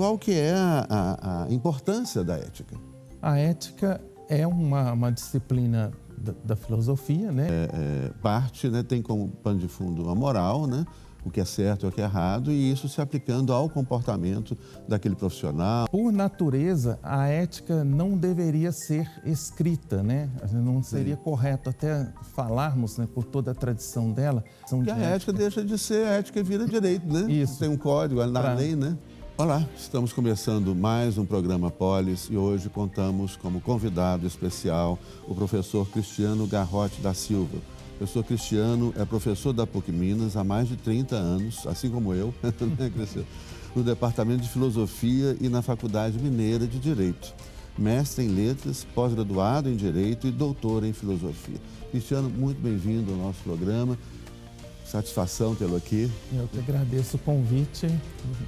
qual que é a importância da ética? A ética é uma disciplina da filosofia, né? Parte, né, tem como pano de fundo a moral, né? O que é certo e o que é errado, e isso se aplicando ao comportamento daquele profissional. Por natureza, a ética não deveria ser escrita, né? Não seria correto até falarmos, né, por toda a tradição dela. Porque a ética deixa de ser ética e vira direito, né? Isso. Tem um código na lei, né? Olá, estamos começando mais um programa Polis e hoje contamos como convidado especial o professor Cristiano Garrote da Silva. O professor Cristiano é professor da PUC Minas há mais de 30 anos, assim como eu, né, Cristiano? No Departamento de Filosofia e na Faculdade Mineira de Direito. Mestre em Letras, pós-graduado em Direito e doutor em Filosofia. Cristiano, muito bem-vindo ao nosso programa. Satisfação tê-lo aqui. Eu que agradeço o convite.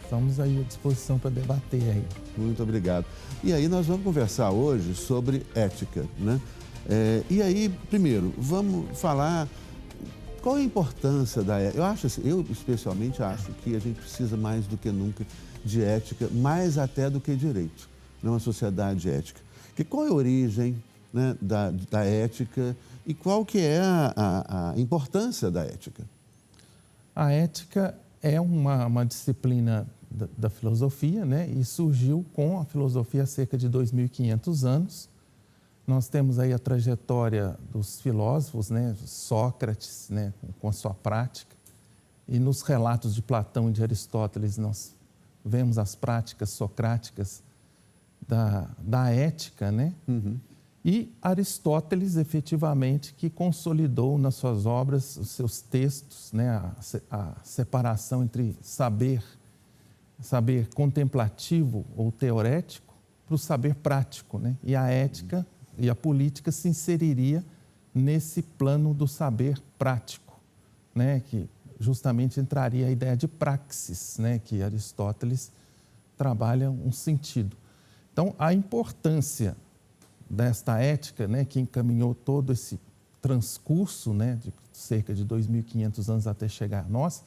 Estamos aí à disposição para debater aí. Muito obrigado. E aí nós vamos conversar hoje sobre ética, né? E aí, primeiro, vamos falar qual a importância da ética. Eu acho assim, eu especialmente acho que a gente precisa mais do que nunca de ética, mais até do que direito, numa sociedade ética. Porque qual é a origem, né, da ética e qual que é a importância da ética? A ética é uma disciplina da filosofia, né? E surgiu com a filosofia há cerca de 2.500 anos. Nós temos aí a trajetória dos filósofos, né? Sócrates, né? Com a sua prática. E nos relatos de Platão e de Aristóteles, nós vemos as práticas socráticas da ética, né? Uhum. E Aristóteles, efetivamente, que consolidou nas suas obras, os seus textos, né, a separação entre saber contemplativo ou teorético para o saber prático, né? E a ética e a política se inseriria nesse plano do saber prático, né? Que justamente entraria a ideia de praxis, né? Que Aristóteles trabalha um sentido. Então, a importância desta ética, né, que encaminhou todo esse transcurso, né, de cerca de 2.500 anos até chegar a nós,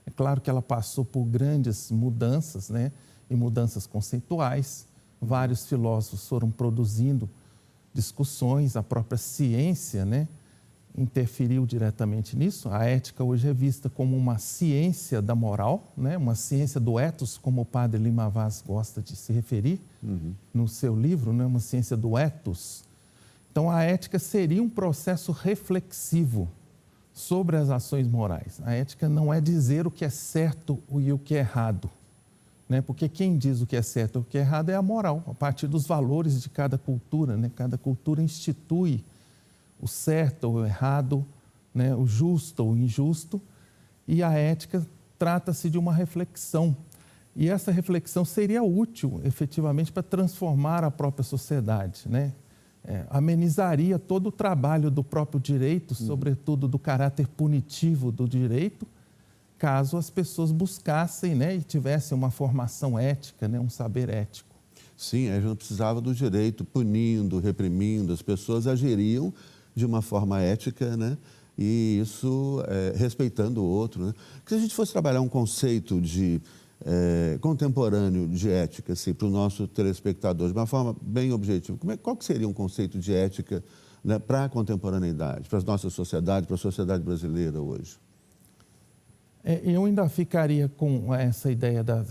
é claro que ela passou por grandes mudanças, né, e mudanças conceituais. Vários filósofos foram produzindo discussões, a própria ciência, né, interferiu diretamente nisso. A ética hoje é vista como uma ciência da moral, né, uma ciência do ethos, como o padre Lima Vaz gosta de se referir no seu livro, né, uma ciência do ethos. Então, a ética seria um processo reflexivo sobre as ações morais. A ética não é dizer o que é certo e o que é errado, né, porque quem diz o que é certo e o que é errado é a moral, a partir dos valores de cada cultura, né? Cada cultura institui o certo ou o errado, né, o justo ou o injusto, e a ética trata-se de uma reflexão. E essa reflexão seria útil, efetivamente, para transformar a própria sociedade, né? Amenizaria todo o trabalho do próprio direito, sobretudo do caráter punitivo do direito, caso as pessoas buscassem, né, e tivessem uma formação ética, né, um saber ético. Sim, a gente não precisava do direito punindo, reprimindo, as pessoas agiriam de uma forma ética, né? E isso respeitando o outro, né? Porque se a gente fosse trabalhar um conceito de contemporâneo de ética, assim, para o nosso telespectador, de uma forma bem objetiva, qual que seria um conceito de ética, né, para a contemporaneidade, para a nossa sociedade, para a sociedade brasileira hoje? Eu ainda ficaria com essa ideia da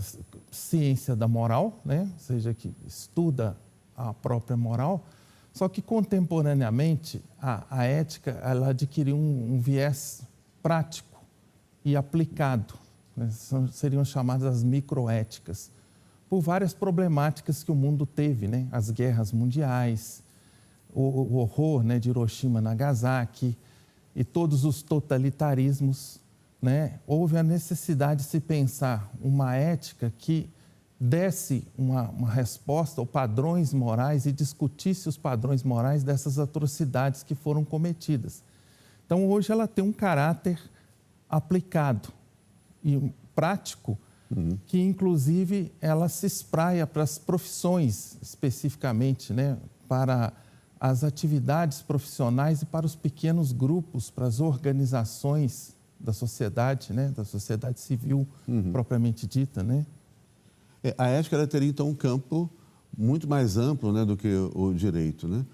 ciência da moral, né? Ou seja, que estuda a própria moral. Só que, contemporaneamente, a ética ela adquiriu um viés prático e aplicado, né? Seriam chamadas as microéticas, por várias problemáticas que o mundo teve, né? As guerras mundiais, o horror, né, de Hiroshima e Nagasaki e todos os totalitarismos, né? Houve a necessidade de se pensar uma ética que desse uma resposta ou padrões morais e discutisse os padrões morais dessas atrocidades que foram cometidas. Então, hoje ela tem um caráter aplicado e prático, que inclusive ela se espraia para as profissões especificamente, né? Para as atividades profissionais e para os pequenos grupos, para as organizações da sociedade, né? Da sociedade civil propriamente dita, né? A ética ela teria, então, um campo muito mais amplo, né, do que o direito, né?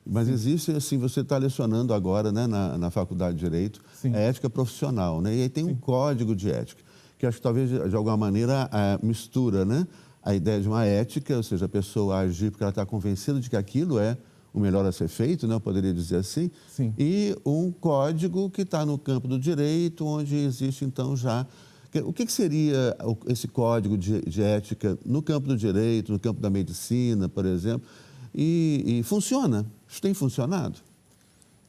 Mas existe, assim, você está lecionando agora, né, na Faculdade de Direito, a ética profissional, né? E aí tem um código de ética, que acho que talvez, de alguma maneira, mistura, né, a ideia de uma ética, ou seja, a pessoa agir porque ela está convencida de que aquilo é o melhor a ser feito, né, eu poderia dizer assim, e um código que está no campo do direito, onde existe, então, já... O que seria esse código de ética no campo do direito, no campo da medicina, por exemplo? E funciona? Isso tem funcionado?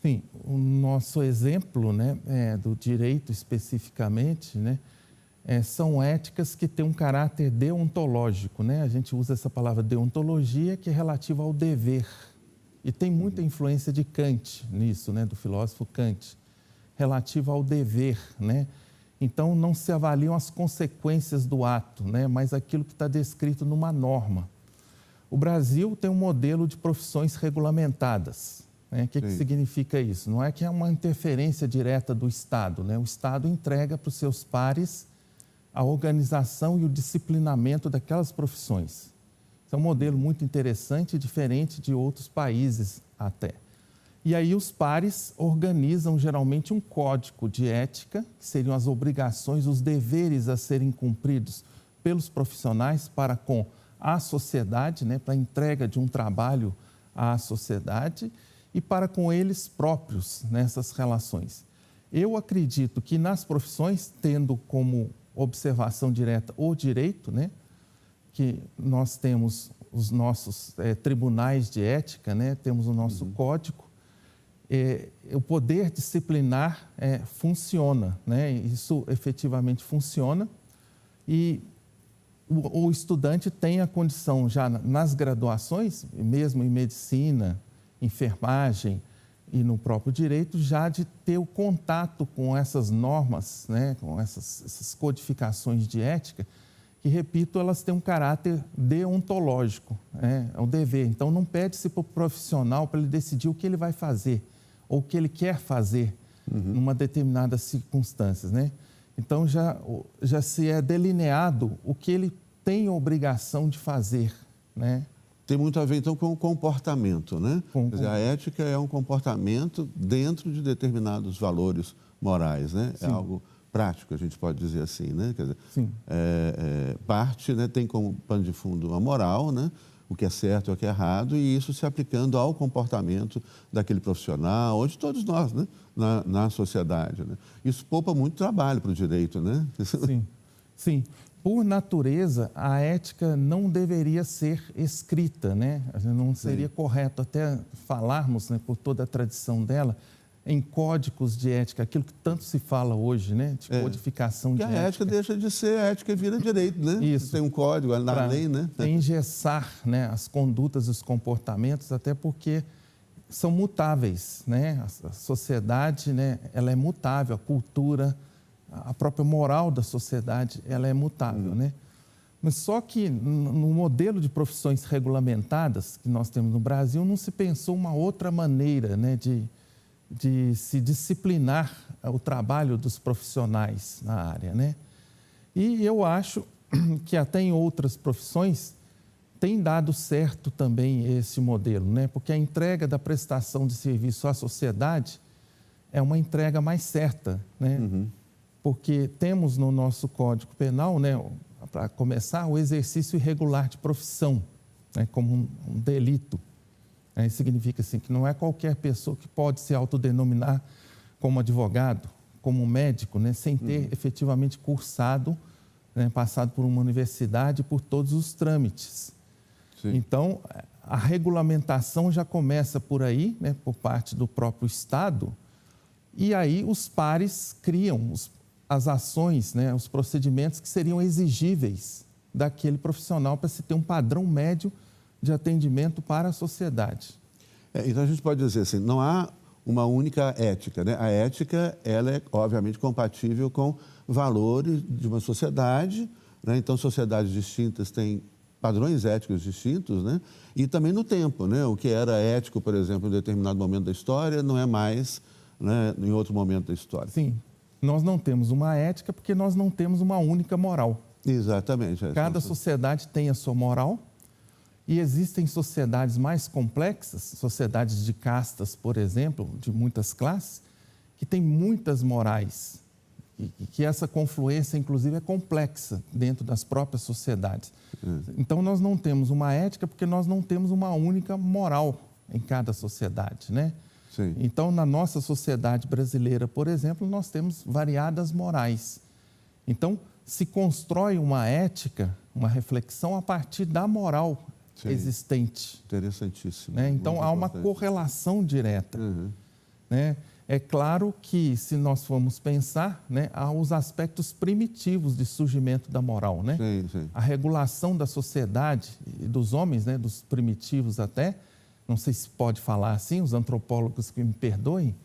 Sim, o nosso exemplo, né, do direito especificamente, né, são éticas que têm um caráter deontológico, né? A gente usa essa palavra deontologia, que é relativa ao dever. E tem muita influência de Kant nisso, né, do filósofo Kant, relativa ao dever, né? Então, não se avaliam as consequências do ato, né, mas aquilo que está descrito numa norma. O Brasil tem um modelo de profissões regulamentadas. Né? O que significa isso? Não é que é uma interferência direta do Estado, né? O Estado entrega para os seus pares a organização e o disciplinamento daquelas profissões. Isso é um modelo muito interessante e diferente de outros países até. E aí os pares organizam geralmente um código de ética, que seriam as obrigações, os deveres a serem cumpridos pelos profissionais para com a sociedade, né, para a entrega de um trabalho à sociedade e para com eles próprios nessas relações. Eu acredito que nas profissões, tendo como observação direta o direito, né, que nós temos os nossos tribunais de ética, né, temos o nosso código, o poder disciplinar funciona, né? Isso efetivamente funciona e o estudante tem a condição já nas graduações, mesmo em medicina, enfermagem e no próprio direito, já de ter o contato com essas normas, né? Com essas codificações de ética, que, repito, elas têm um caráter deontológico, é um dever. Então, não pede-se para o profissional para ele decidir o que ele vai fazer ou o que ele quer fazer numa determinada circunstância, né? Então, já se é delineado o que ele tem a obrigação de fazer, né? Tem muito a ver, então, com o comportamento, né? Quer dizer, a ética é um comportamento dentro de determinados valores morais, né? É algo prático, a gente pode dizer assim, né? Quer dizer, parte, né, tem como pano de fundo a moral, né? O que é certo e o que é errado, e isso se aplicando ao comportamento daquele profissional, ou de todos nós, né? Na sociedade, né? Isso poupa muito trabalho para o direito, né? Sim. Por natureza, a ética não deveria ser escrita, né? Não seria correto até falarmos, né, por toda a tradição dela, em códigos de ética, aquilo que tanto se fala hoje, né? De codificação de ética. A ética deixa de ser ética e vira direito, né? Isso. Tem um código na lei, né? Engessar, né, as condutas e os comportamentos, até porque são mutáveis, né? A sociedade, né, ela é mutável, a cultura, a própria moral da sociedade, ela é mutável, né? Mas só que no modelo de profissões regulamentadas que nós temos no Brasil, não se pensou uma outra maneira, né, de se disciplinar o trabalho dos profissionais na área, né? E eu acho que até em outras profissões tem dado certo também esse modelo, né? Porque a entrega da prestação de serviço à sociedade é uma entrega mais certa, né? Porque temos no nosso Código Penal, né, para começar, o exercício irregular de profissão, né, como um delito. Isso significa assim, que não é qualquer pessoa que pode se autodenominar como advogado, como médico, né, sem ter efetivamente cursado, né, passado por uma universidade, por todos os trâmites. Então, a regulamentação já começa por aí, né, por parte do próprio Estado, e aí os pares criam as ações, né, os procedimentos que seriam exigíveis daquele profissional para se ter um padrão médio de atendimento para a sociedade. Então, a gente pode dizer assim, não há uma única ética, né? A ética, ela é, obviamente, compatível com valores de uma sociedade, né? Então, sociedades distintas têm padrões éticos distintos, né? E também no tempo, né? O que era ético, por exemplo, em determinado momento da história, não é mais, né, em outro momento da história. Sim. Nós não temos uma ética porque nós não temos uma única moral. Exatamente. Cada sociedade tem a sua moral e existem sociedades mais complexas, sociedades de castas, por exemplo, de muitas classes, que têm muitas morais e que essa confluência, inclusive, é complexa dentro das próprias sociedades. Então, nós não temos uma ética porque nós não temos uma única moral em cada sociedade, né? Sim. Então, na nossa sociedade brasileira, por exemplo, nós temos variadas morais. Então, se constrói uma ética, uma reflexão a partir da moral existente. Interessantíssimo. Né? Então, há uma correlação direta. Né? É claro que, se nós formos pensar, né, há os aspectos primitivos de surgimento da moral. Né? Sim. A regulação da sociedade e dos homens, né, dos primitivos até, não sei se pode falar assim, os antropólogos que me perdoem,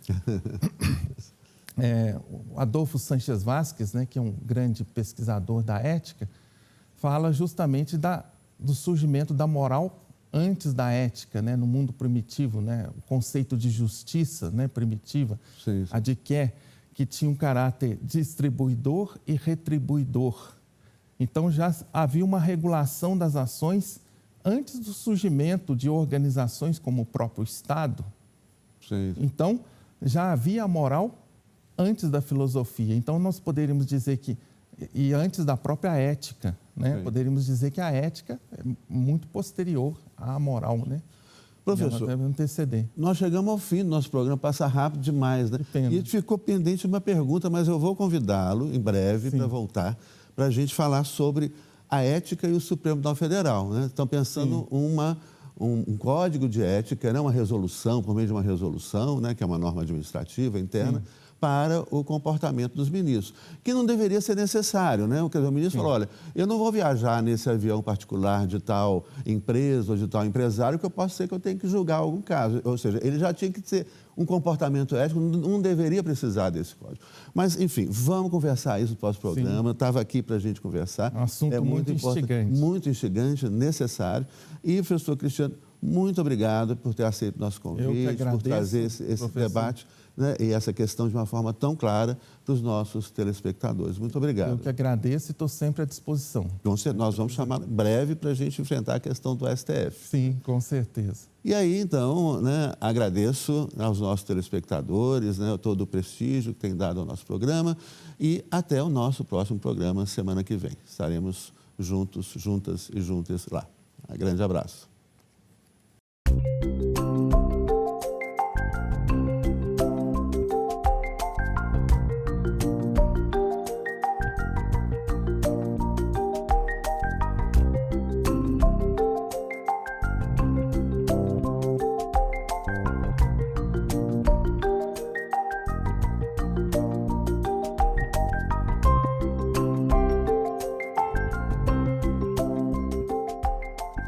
Adolfo Sánchez Vázquez, né, que é um grande pesquisador da ética, fala justamente do surgimento da moral antes da ética, né, no mundo primitivo, né, o conceito de justiça, né, primitiva, a de que tinha um caráter distribuidor e retribuidor. Então, já havia uma regulação das ações antes do surgimento de organizações como o próprio Estado. Então, já havia a moral antes da filosofia. Então, nós poderíamos dizer que, e antes da própria ética, né? Poderíamos dizer que a ética é muito posterior à moral, né? Professor, deve anteceder. Nós chegamos ao fim do nosso programa, passa rápido demais, né? E ficou pendente uma pergunta, mas eu vou convidá-lo em breve para voltar, para a gente falar sobre a ética e o Supremo Tribunal Federal, né? Estão pensando um código de ética, né? Uma resolução, por meio de uma resolução, né? Que é uma norma administrativa interna, para o comportamento dos ministros, que não deveria ser necessário, né? Quer dizer, o ministro falou, olha, eu não vou viajar nesse avião particular de tal empresa ou de tal empresário, que eu posso ser que eu tenho que julgar algum caso. Ou seja, ele já tinha que ter um comportamento ético, não deveria precisar desse código. Mas, enfim, vamos conversar isso no pós-programa. Estava aqui para a gente conversar. Um assunto muito instigante. Muito instigante, necessário. E, professor Cristiano, muito obrigado por ter aceito o nosso convite, por trazer esse debate, né, e essa questão de uma forma tão clara para os nossos telespectadores. Muito obrigado. Eu que agradeço e estou sempre à disposição. Nós vamos chamar breve para a gente enfrentar a questão do STF. Sim, com certeza. E aí, então, né, agradeço aos nossos telespectadores, né, todo o prestígio que tem dado ao nosso programa e até o nosso próximo programa semana que vem. Estaremos juntos, juntas e juntas lá. Um grande abraço.